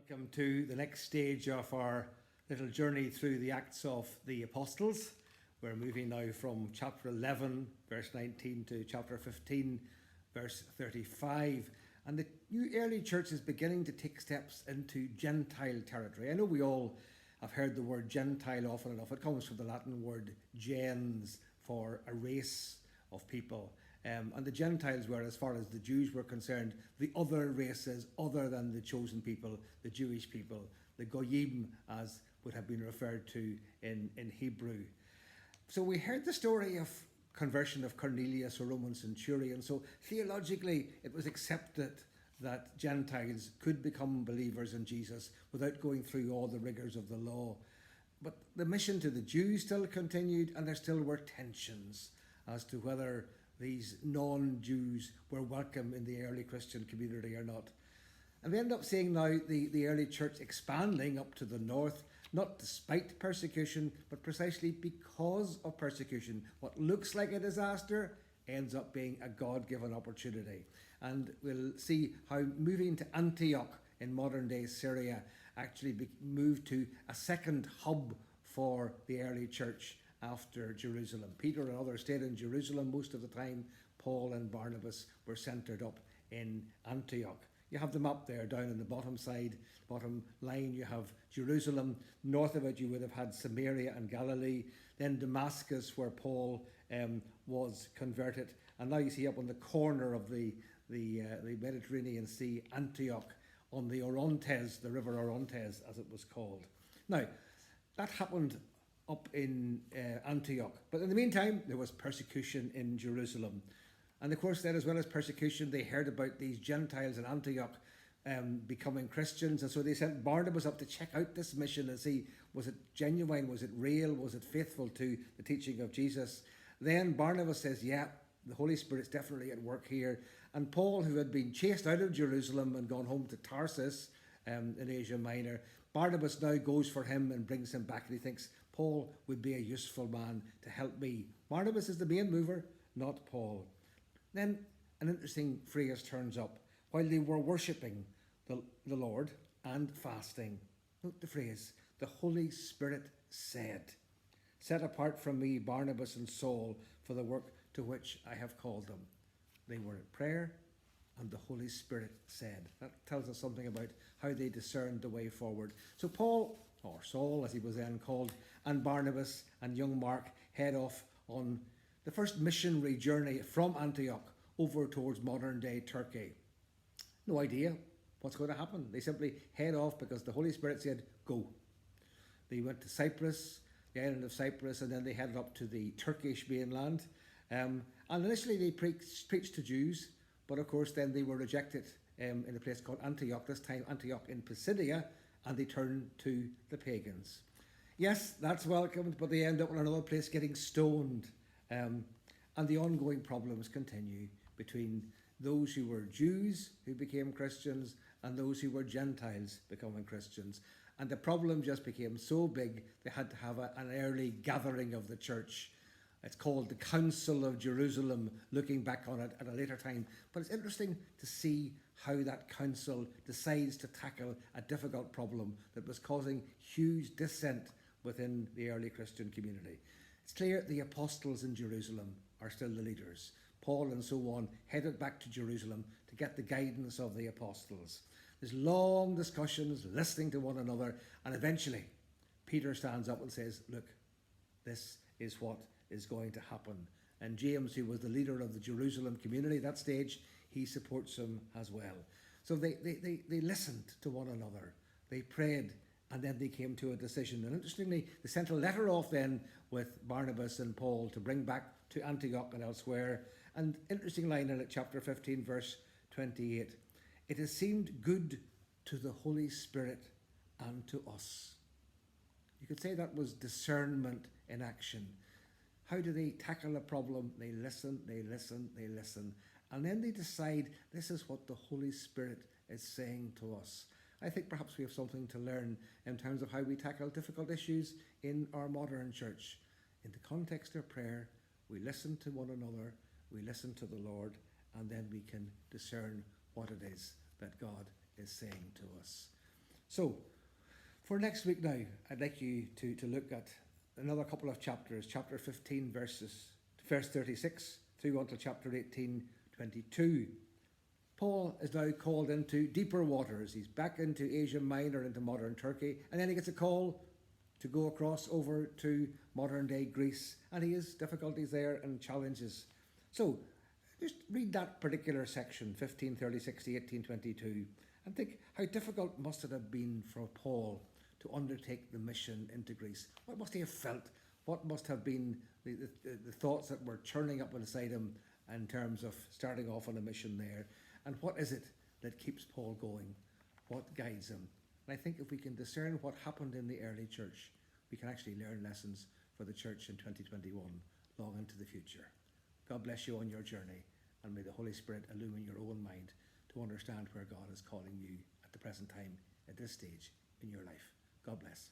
Welcome to the next stage of our little journey through the Acts of the Apostles. We're moving now from chapter 11, verse 19 to chapter 15, verse 35. And the new early church is beginning to take steps into Gentile territory. I know we all have heard the word Gentile often enough. It comes from the Latin word gens, for a race of people. And the Gentiles were, as far as the Jews were concerned, the other races other than the chosen people, the Jewish people, the Goyim, as would have been referred to in Hebrew. So we heard the story of conversion of Cornelius, a Roman centurion. So theologically, it was accepted that Gentiles could become believers in Jesus without going through all the rigors of the law. But the mission to the Jews still continued, and there still were tensions as to whether these non-Jews were welcome in the early Christian community or not. And we end up seeing now the early church expanding up to the north, not despite persecution, but precisely because of persecution. What looks like a disaster ends up being a God-given opportunity. And we'll see how moving to Antioch in modern-day Syria actually moved to a second hub for the early church after Jerusalem. Peter and others stayed in Jerusalem most of the time. Paul and Barnabas were centred up in Antioch. You have the map there down in the bottom side, bottom line. You have Jerusalem. North of it you would have had Samaria and Galilee. Then Damascus, where Paul was converted. And now you see up on the corner of the Mediterranean Sea, Antioch, on the Orontes, the river Orontes as it was called. Now, that happened up in Antioch. But in the meantime, there was persecution in Jerusalem. And of course, then as well as persecution, they heard about these Gentiles in Antioch becoming Christians. And so they sent Barnabas up to check out this mission and see, was it genuine? Was it real? Was it faithful to the teaching of Jesus? Then Barnabas says, yeah, the Holy Spirit's definitely at work here. And Paul, who had been chased out of Jerusalem and gone home to Tarsus in Asia Minor, Barnabas now goes for him and brings him back. And he thinks, Paul would be a useful man to help me. Barnabas is the main mover, not Paul. Then an interesting phrase turns up. While they were worshipping the Lord and fasting, note the phrase, the Holy Spirit said, set apart from me Barnabas and Saul for the work to which I have called them. They were in prayer and the Holy Spirit said. That tells us something about how they discerned the way forward. So Paul, or Saul as he was then called, and Barnabas and young Mark head off on the first missionary journey from Antioch over towards modern day Turkey. No idea what's going to happen. They simply head off because the Holy Spirit said, go. They went to Cyprus, the island of Cyprus, and then they headed up to the Turkish mainland. And initially they preached to Jews, but of course then they were rejected in a place called Antioch, this time Antioch in Pisidia, and they turned to the pagans. Yes, that's welcomed, but they end up in another place getting stoned. And the ongoing problems continue between those who were Jews who became Christians and those who were Gentiles becoming Christians. And the problem just became so big, they had to have an early gathering of the church. It's called the Council of Jerusalem, looking back on it at a later time. But it's interesting to see how that council decides to tackle a difficult problem that was causing huge dissent within the early Christian community. It's clear the apostles in Jerusalem are still the leaders. Paul and so on headed back to Jerusalem to get the guidance of the apostles. There's long discussions, listening to one another, and eventually Peter stands up and says, look, this is what is going to happen. And James, who was the leader of the Jerusalem community at that stage, he supports him as well. So they listened to one another. They prayed, and then they came to a decision. And interestingly, they sent a letter off then with Barnabas and Paul to bring back to Antioch and elsewhere. And interesting line in it, chapter 15, verse 28. It has seemed good to the Holy Spirit and to us. You could say that was discernment in action. How do they tackle a problem? They listen, they listen, they listen. And then they decide this is what the Holy Spirit is saying to us. I think perhaps we have something to learn in terms of how we tackle difficult issues in our modern church. In the context of prayer, we listen to one another, we listen to the Lord, and then we can discern what it is that God is saying to us. So, for next week now, I'd like you to look at another couple of chapters, chapter 15, verse 36, through until chapter 18, 22. Paul is now called into deeper waters. He's back into Asia Minor, into modern Turkey, and then he gets a call to go across over to modern-day Greece, and he has difficulties there and challenges. So, just read that particular section, 15:36 to 18:22, and think how difficult must it have been for Paul to undertake the mission into Greece. What must he have felt? What must have been the thoughts that were churning up inside him in terms of starting off on a mission there? And what is it that keeps Paul going? What guides him? And I think if we can discern what happened in the early church, we can actually learn lessons for the church in 2021, long into the future. God bless you on your journey, and may the Holy Spirit illumine your own mind to understand where God is calling you at the present time, at this stage in your life. God bless.